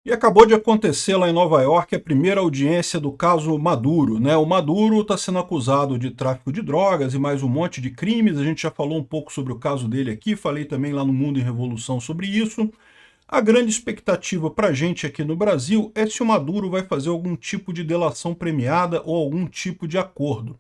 E acabou de acontecer lá em Nova York a primeira audiência do caso Maduro, né? O Maduro está sendo acusado de tráfico de drogas e mais um monte de crimes. A gente já falou um pouco sobre o caso dele aqui, falei também lá no Mundo em Revolução sobre isso. A grande expectativa para a gente aqui no Brasil é se o Maduro vai fazer algum tipo de delação premiada ou algum tipo de acordo.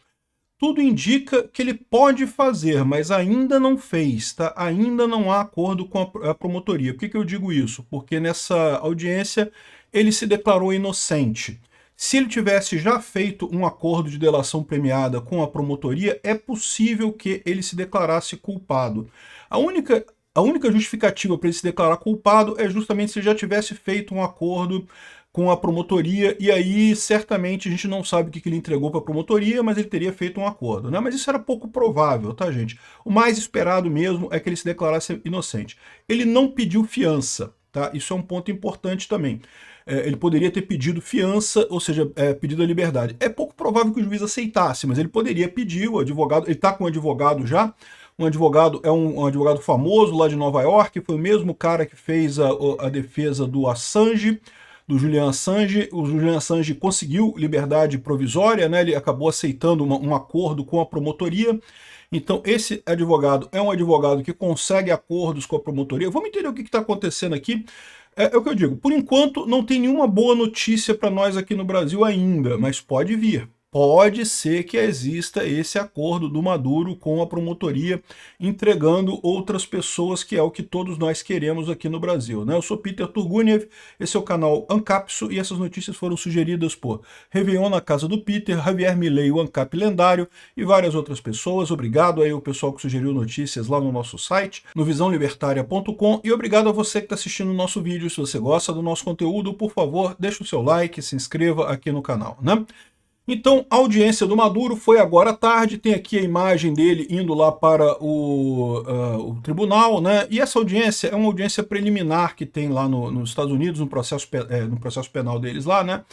Tudo indica que ele pode fazer, mas ainda não fez, tá? Ainda não há acordo com a promotoria. Por que eu digo isso? Porque nessa audiência ele se declarou inocente. Se ele tivesse já feito um acordo de delação premiada com a promotoria, é possível que ele se declarasse culpado. A única justificativa para ele se declarar culpado é justamente se ele já tivesse feito um acordo com a promotoria, e aí certamente a gente não sabe o que ele entregou para a promotoria, mas ele teria feito um acordo, né? Mas isso era pouco provável, tá, gente? O mais esperado mesmo é que ele se declarasse inocente. Ele não pediu fiança, tá? Isso é um ponto importante também. Ele poderia ter pedido fiança, ou seja, pedido a liberdade. É pouco provável que o juiz aceitasse, mas ele poderia pedir, o advogado, ele está com um advogado já, um advogado é um advogado famoso lá de Nova York, foi o mesmo cara que fez a defesa do Assange, do Julian Assange. O Julian Assange conseguiu liberdade provisória, né? Ele acabou aceitando um acordo com a promotoria. Então esse advogado é um advogado que consegue acordos com a promotoria. Vamos entender o que está acontecendo aqui. É o que eu digo, por enquanto não tem nenhuma boa notícia para nós aqui no Brasil ainda, mas pode vir. Pode ser que exista esse acordo do Maduro com a promotoria, entregando outras pessoas, que é o que todos nós queremos aqui no Brasil, né? Eu sou Peter Turguniev, esse é o canal Ancapso, e essas notícias foram sugeridas por Réveillon na Casa do Peter, Javier Milei, o Ancap lendário, e várias outras pessoas. Obrigado aí ao pessoal que sugeriu notícias lá no nosso site, no visãolibertaria.com, e obrigado a você que está assistindo o nosso vídeo. Se você gosta do nosso conteúdo, por favor, deixe o seu like, se inscreva aqui no canal, né? Então, a audiência do Maduro foi agora à tarde, tem aqui a imagem dele indo lá para o tribunal, né? E essa audiência é uma audiência preliminar que tem lá nos Estados Unidos, no processo penal deles lá, né?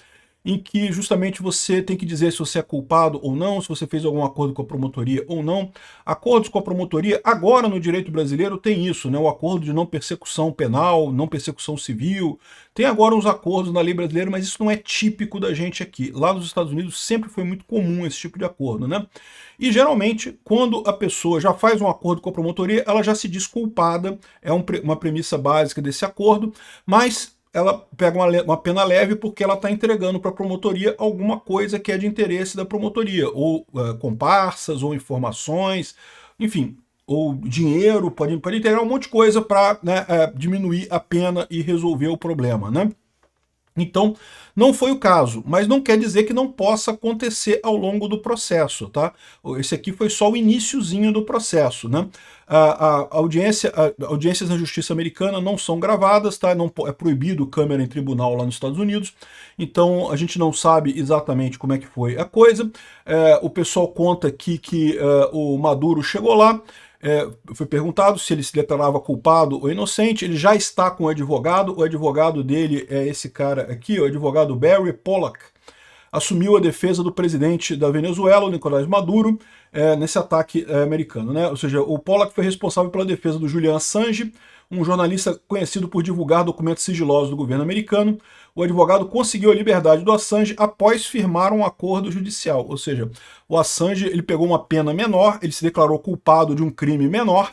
Em que justamente você tem que dizer se você é culpado ou não, se você fez algum acordo com a promotoria ou não. Acordos com a promotoria, agora no direito brasileiro tem isso, né? O acordo de não persecução penal, não persecução civil. Tem agora uns acordos na lei brasileira, mas isso não é típico da gente aqui. Lá nos Estados Unidos sempre foi muito comum esse tipo de acordo, né? E geralmente, quando a pessoa já faz um acordo com a promotoria, ela já se diz culpada, é uma premissa básica desse acordo, mas ela pega uma pena leve porque ela está entregando para a promotoria alguma coisa que é de interesse da promotoria, ou comparsas, ou informações, enfim, ou dinheiro, pode entregar um monte de coisa para, né, diminuir a pena e resolver o problema, né? Então, não foi o caso, mas não quer dizer que não possa acontecer ao longo do processo, tá? Esse aqui foi só o iniciozinho do processo, né? Audiências na justiça americana não são gravadas, tá? Não, é proibido câmera em tribunal lá nos Estados Unidos, então a gente não sabe exatamente como é que foi a coisa. O pessoal conta aqui que o Maduro chegou lá, foi perguntado se ele se declarava culpado ou inocente. Ele já está com o advogado dele é esse cara aqui, o advogado Barry Pollock, assumiu a defesa do presidente da Venezuela, o Nicolás Maduro, nesse ataque americano, né? Ou seja, o Pollock foi responsável pela defesa do Julian Assange, um jornalista conhecido por divulgar documentos sigilosos do governo americano. O advogado conseguiu a liberdade do Assange após firmar um acordo judicial, ou seja, o Assange ele pegou uma pena menor, ele se declarou culpado de um crime menor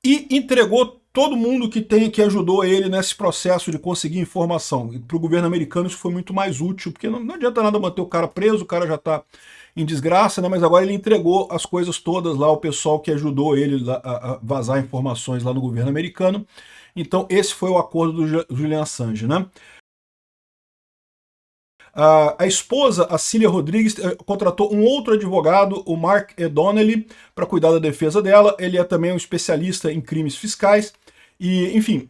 e entregou todo mundo que ajudou ele nesse processo de conseguir informação. Para o governo americano isso foi muito mais útil, porque não adianta nada manter o cara preso, o cara já está em desgraça, né? Mas agora ele entregou as coisas todas lá ao pessoal que ajudou ele a vazar informações lá no governo americano. Então esse foi o acordo do Julian Assange, né? A esposa, a Cília Rodrigues, contratou um outro advogado, o Mark E. Donnelly, para cuidar da defesa dela. Ele é também um especialista em crimes fiscais. E, enfim,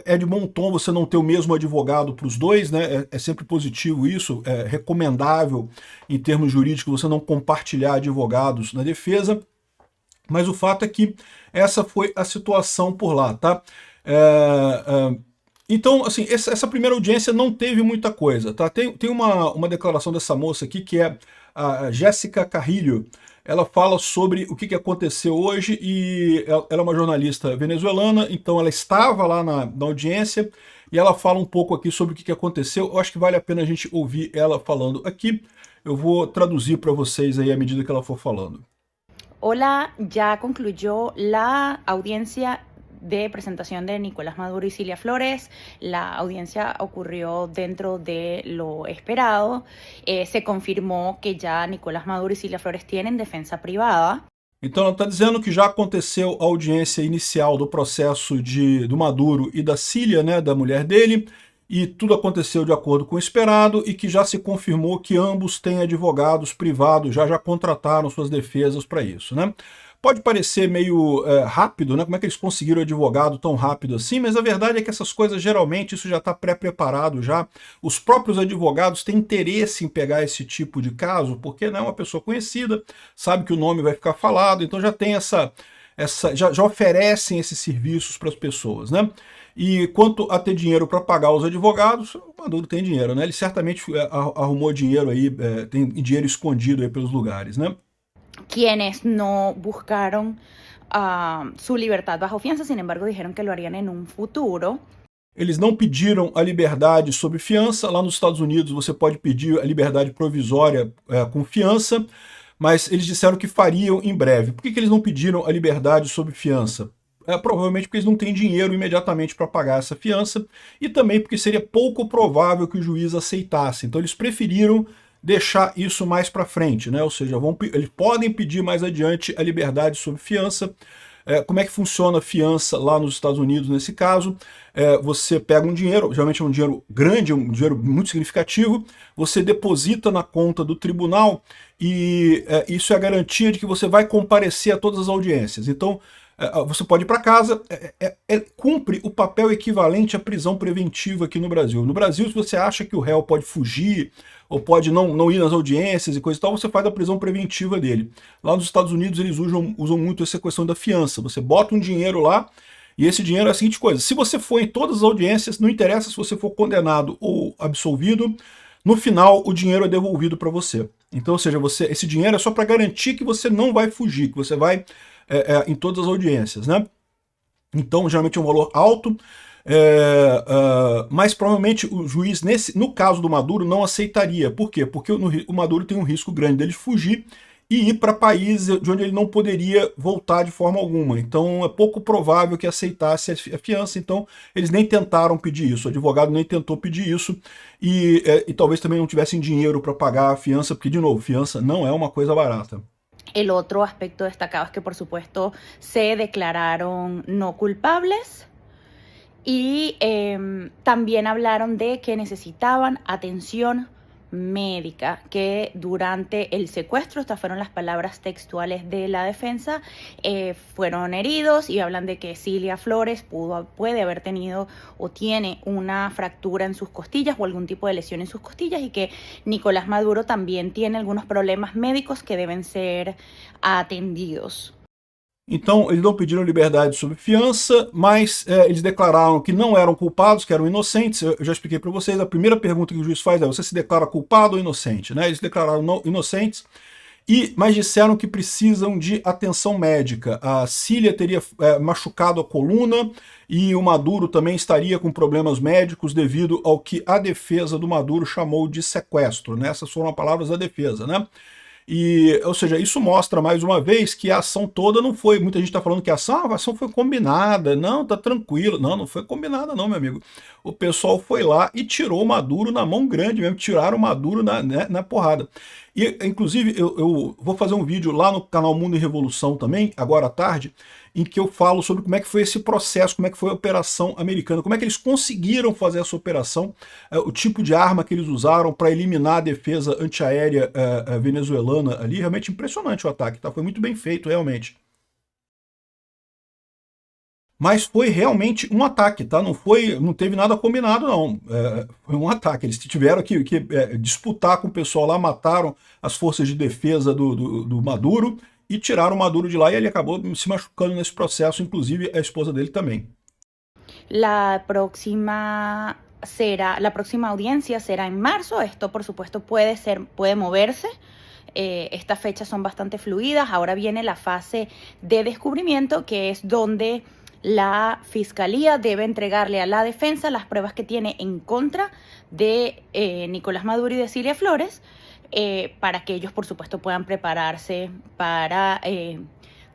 é de bom tom você não ter o mesmo advogado para os dois, né? É sempre positivo isso, é recomendável em termos jurídicos você não compartilhar advogados na defesa. Mas o fato é que essa foi a situação por lá, tá? Então, assim, essa primeira audiência não teve muita coisa, tá? Tem uma declaração dessa moça aqui, que é a Jéssica Carrillo. Ela fala sobre o que aconteceu hoje, e ela é uma jornalista venezuelana, então ela estava lá na audiência, e ela fala um pouco aqui sobre o que aconteceu. Eu acho que vale a pena a gente ouvir ela falando aqui. Eu vou traduzir para vocês aí à medida que ela for falando. Hola, ya concluyó la audiencia de presentación de Nicolás Maduro y Cilia Flores. La audiencia ocurrió dentro de lo esperado. Se confirmou que já Nicolás Maduro e Cilia Flores tienen defensa privada. Então ela está dizendo que já aconteceu a audiência inicial do processo do Maduro e da Cilia, né, da mulher dele, e tudo aconteceu de acordo com o esperado, e que já se confirmou que ambos têm advogados privados, já contrataram suas defesas para isso, né? Pode parecer meio rápido, né? Como é que eles conseguiram advogado tão rápido assim? Mas a verdade é que essas coisas, geralmente, isso já está pré-preparado já. Os próprios advogados têm interesse em pegar esse tipo de caso, porque não é uma pessoa conhecida, sabe que o nome vai ficar falado, então já tem já oferecem esses serviços para as pessoas, né? E quanto a ter dinheiro para pagar os advogados, o Maduro tem dinheiro, né? Ele certamente arrumou dinheiro aí, tem dinheiro escondido aí pelos lugares, né? Quienes no buscaron su libertad bajo fianza, sin embargo, dijeron que lo harían en un futuro. Eles não pediram a liberdade sob fiança. Lá nos Estados Unidos você pode pedir a liberdade provisória com fiança, mas eles disseram que fariam em breve. Por que eles não pediram a liberdade sob fiança? Provavelmente porque eles não têm dinheiro imediatamente para pagar essa fiança, e também porque seria pouco provável que o juiz aceitasse. Então eles preferiram deixar isso mais para frente, né? Ou seja, eles podem pedir mais adiante a liberdade sob fiança. Como é que funciona a fiança lá nos Estados Unidos nesse caso? Você pega um dinheiro, geralmente é um dinheiro grande, um dinheiro muito significativo, você deposita na conta do tribunal, e isso é a garantia de que você vai comparecer a todas as audiências. Então, você pode ir para casa, cumpre o papel equivalente à prisão preventiva aqui no Brasil. No Brasil, se você acha que o réu pode fugir, ou pode não ir nas audiências e coisa e tal, você faz a prisão preventiva dele. Lá nos Estados Unidos eles usam muito essa questão da fiança. Você bota um dinheiro lá, e esse dinheiro é a seguinte coisa: se você for em todas as audiências, não interessa se você for condenado ou absolvido, no final o dinheiro é devolvido para você. Então, ou seja, esse dinheiro é só para garantir que você não vai fugir, que você vai em todas as audiências, né? Então, geralmente é um valor alto, mas provavelmente o juiz, no caso do Maduro, não aceitaria. Por quê? Porque o Maduro tem um risco grande dele fugir e ir para países de onde ele não poderia voltar de forma alguma. Então é pouco provável que aceitasse a fiança, então eles nem tentaram pedir isso, o advogado nem tentou pedir isso, e talvez também não tivessem dinheiro para pagar a fiança, porque, de novo, fiança não é uma coisa barata. El otro aspecto destacado es que, por supuesto, se declararon no culpables, y también hablaron de que necesitaban atención médica, que durante el secuestro, estas fueron las palabras textuales de la defensa, fueron heridos, y hablan de que Cilia Flores puede haber tenido o tiene una fractura en sus costillas o algún tipo de lesión en sus costillas, y que Nicolás Maduro también tiene algunos problemas médicos que deben ser atendidos. Então, eles não pediram liberdade sob fiança, mas eles declararam que não eram culpados, que eram inocentes. Eu já expliquei para vocês, a primeira pergunta que o juiz faz é: você se declara culpado ou inocente? Né? Eles declararam inocentes, mas disseram que precisam de atenção médica. A Cilia teria machucado a coluna, e o Maduro também estaria com problemas médicos devido ao que a defesa do Maduro chamou de sequestro. Né? Essas foram as palavras da defesa, né? Ou seja, isso mostra mais uma vez que a ação toda não foi. Muita gente está falando que a ação foi combinada. Não, tá tranquilo. Não foi combinada, não, meu amigo. O pessoal foi lá e tirou o Maduro na mão grande mesmo. Tiraram o Maduro na porrada. E, inclusive, eu vou fazer um vídeo lá no canal Mundo em Revolução também, agora à tarde, em que eu falo sobre como é que foi esse processo, como é que foi a operação americana, como é que eles conseguiram fazer essa operação, o tipo de arma que eles usaram para eliminar a defesa antiaérea venezuelana ali. Realmente impressionante o ataque, tá? Foi muito bem feito, realmente. Mas foi realmente um ataque, tá? Não teve nada combinado, não. Foi um ataque. Eles tiveram que disputar com o pessoal lá, mataram as forças de defesa do Maduro e tiraram o Maduro de lá, e ele acabou se machucando nesse processo, inclusive a esposa dele também. La próxima audiencia será en marzo. Esto, por supuesto, puede moverse. Estas fechas son bastante fluidas. Ahora viene la fase de descubrimiento, que es donde la fiscalía debe entregarle a la defensa las pruebas que tiene en contra de Nicolás Maduro y de Cilia Flores, para que ellos, por supuesto, puedan prepararse para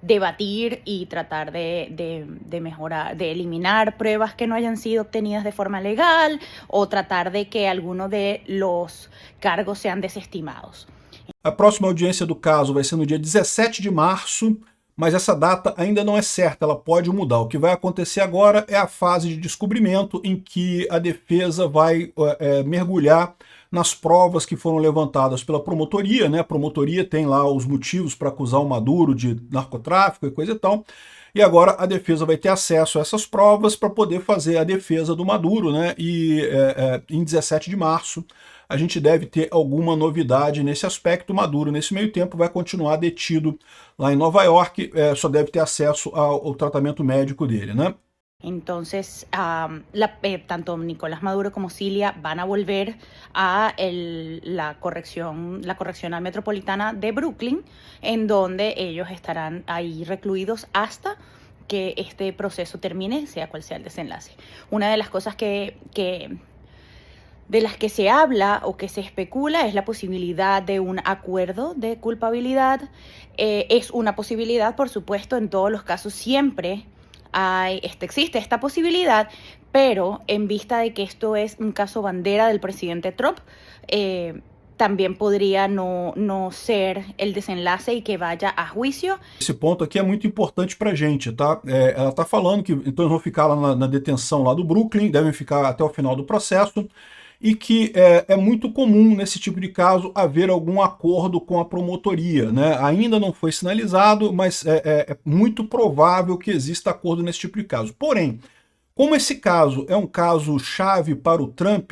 debatir y tratar de mejorar, de eliminar pruebas que no hayan sido obtenidas de forma legal o tratar de que alguno de los cargos sean desestimados. A próxima audiência do caso vai ser no dia 17 de março, mas essa data ainda não é certa, ela pode mudar. O que vai acontecer agora é a fase de descobrimento em que a defesa vai mergulhar nas provas que foram levantadas pela promotoria, né? A promotoria tem lá os motivos para acusar o Maduro de narcotráfico e coisa e tal, e agora a defesa vai ter acesso a essas provas para poder fazer a defesa do Maduro, né? E em 17 de março a gente deve ter alguma novidade nesse aspecto. O Maduro, nesse meio tempo, vai continuar detido lá em Nova York, só deve ter acesso ao tratamento médico dele, né? Entonces, tanto Nicolás Maduro como Cilia van a volver a la correccional metropolitana de Brooklyn, en donde ellos estarán ahí recluidos hasta que este proceso termine, sea cual sea el desenlace. Una de las cosas de las que se habla o que se especula es la posibilidad de un acuerdo de culpabilidad. Es una posibilidad, por supuesto, en todos los casos siempre existe esta posibilidad, pero en vista de que esto es un caso bandera del presidente Trump, também poderia não ser o desenlace e que vá a juízo. Esse ponto aqui é muito importante para a gente, tá? Ela está falando que então eles vão ficar lá na detenção lá do Brooklyn, devem ficar até o final do processo, e que é muito comum nesse tipo de caso haver algum acordo com a promotoria, né? Ainda não foi sinalizado, mas é muito provável que exista acordo nesse tipo de caso. Porém, como esse caso é um caso chave para o Trump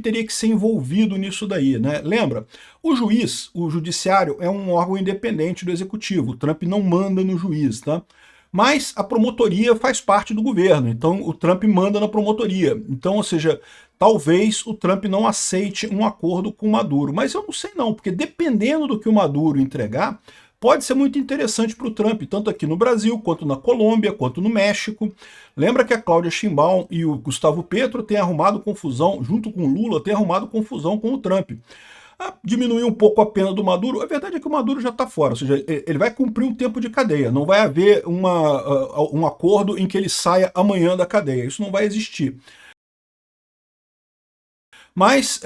teria que ser envolvido nisso daí, né? Lembra? O juiz, o judiciário, é um órgão independente do executivo. O Trump não manda no juiz, tá? Mas a promotoria faz parte do governo, então o Trump manda na promotoria. Então, ou seja, talvez o Trump não aceite um acordo com o Maduro. Mas eu não sei não, porque dependendo do que o Maduro entregar, pode ser muito interessante para o Trump, tanto aqui no Brasil, quanto na Colômbia, quanto no México. Lembra que a Cláudia Sheinbaum e o Gustavo Petro têm arrumado confusão, junto com o Lula, têm arrumado confusão com o Trump. Diminuir um pouco a pena do Maduro. A verdade é que o Maduro já está fora, ou seja, ele vai cumprir um tempo de cadeia. Não vai haver um acordo em que ele saia amanhã da cadeia. Isso não vai existir. Mas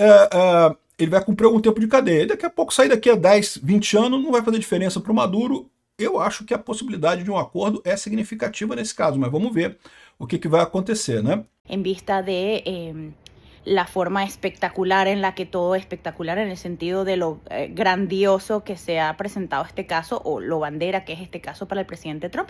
ele vai cumprir algum tempo de cadeia. Daqui a pouco, sair daqui a 10, 20 anos, não vai fazer diferença para o Maduro. Eu acho que a possibilidade de um acordo é significativa nesse caso, mas vamos ver o que vai acontecer, né? Em vista de la forma espectacular en la que todo es espectacular en el sentido de lo grandioso que se ha presentado este caso o lo bandera que es este caso para el presidente Trump,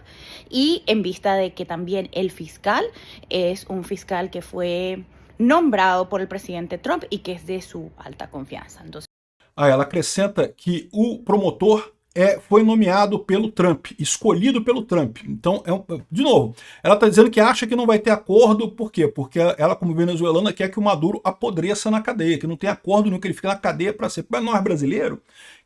y en vista de que también el fiscal es un fiscal que fue nombrado por el presidente Trump y que es de su alta confianza. Entonces, ela acrescenta que o promotor foi nomeado pelo Trump, escolhido pelo Trump. Então, de novo, ela está dizendo que acha que não vai ter acordo, por quê? Porque ela, como venezuelana, quer que o Maduro apodreça na cadeia, que não tem acordo, não que ele fique na cadeia para sempre. Mas nós, brasileiros,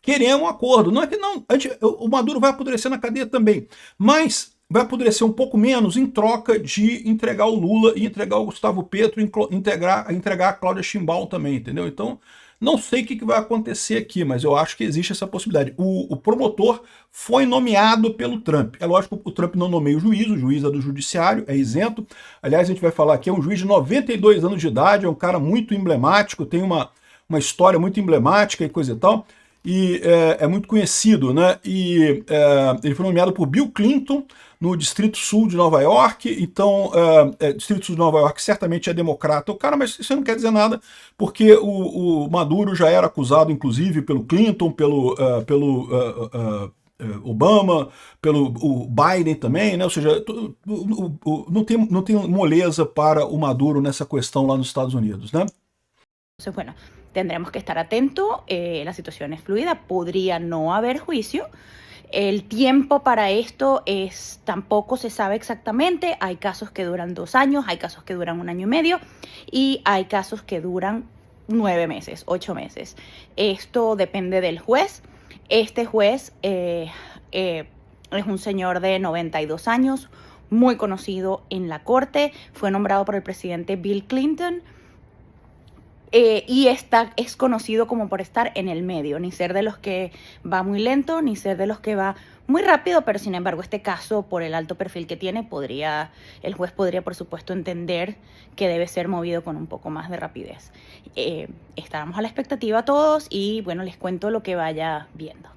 queremos um acordo. Não é que não, o Maduro vai apodrecer na cadeia também, mas vai apodrecer um pouco menos em troca de entregar o Lula e entregar o Gustavo Petro, entregar a Cláudia Sheinbaum também, entendeu? Então, não sei o que vai acontecer aqui, mas eu acho que existe essa possibilidade. O promotor foi nomeado pelo Trump. É lógico que o Trump não nomeia o juiz é do judiciário, é isento. Aliás, a gente vai falar aqui, é um juiz de 92 anos de idade, é um cara muito emblemático, tem uma história muito emblemática e coisa e tal, e é muito conhecido, né? E ele foi nomeado por Bill Clinton no Distrito Sul de Nova York. Então, Distrito Sul de Nova York certamente é democrata o cara, mas isso não quer dizer nada, porque o Maduro já era acusado, inclusive, pelo Clinton, pelo Obama, pelo o Biden também, né? Ou seja, não tem moleza para o Maduro nessa questão lá nos Estados Unidos, né? Entonces, bueno, tendremos que estar atentos, la situación es fluida, podría no haber juicio. El tiempo para esto tampoco se sabe exactamente, hay casos que duran 2 años, hay casos que duran 1 año y medio y hay casos que duran 9 meses, 8 meses. Esto depende del juez. Este juez es un señor de 92 años, muy conocido en la corte, fue nombrado por el presidente Bill Clinton. Y es conocido como por estar en el medio, ni ser de los que va muy lento, ni ser de los que va muy rápido, pero sin embargo este caso, por el alto perfil que tiene, el juez podría por supuesto entender que debe ser movido con un poco más de rapidez. Estábamos a la expectativa todos e, bueno, les cuento lo que vaya viendo.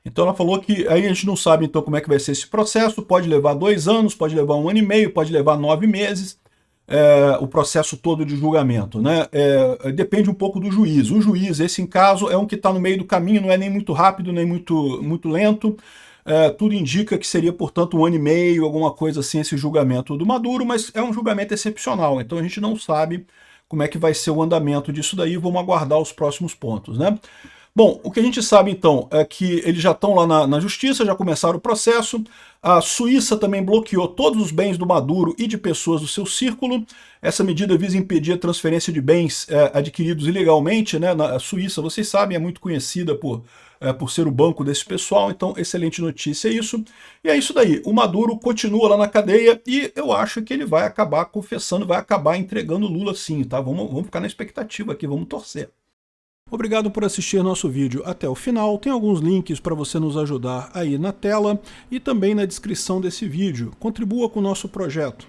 Então ela falou que aí a gente não sabe então como é que vai ser esse processo, pode levar 2 anos, pode levar 1 ano e meio, pode levar 9 meses, o processo todo de julgamento, né? Depende um pouco do juiz. O juiz, esse em caso, é um que está no meio do caminho, não é nem muito rápido, nem muito lento. Tudo indica que seria, portanto, 1 ano e meio, alguma coisa assim, esse julgamento do Maduro, mas é um julgamento excepcional, então a gente não sabe como é que vai ser o andamento disso daí, vamos aguardar os próximos pontos, né? Bom, o que a gente sabe então é que eles já estão lá na justiça, já começaram o processo. A Suíça também bloqueou todos os bens do Maduro e de pessoas do seu círculo. Essa medida visa impedir a transferência de bens adquiridos ilegalmente, né? A Suíça, vocês sabem, é muito conhecida por ser o banco desse pessoal, então excelente notícia isso. E é isso daí, o Maduro continua lá na cadeia e eu acho que ele vai acabar confessando, vai acabar entregando o Lula sim, tá? Vamos ficar na expectativa aqui, vamos torcer. Obrigado por assistir nosso vídeo até o final, tem alguns links para você nos ajudar aí na tela e também na descrição desse vídeo. Contribua com o nosso projeto.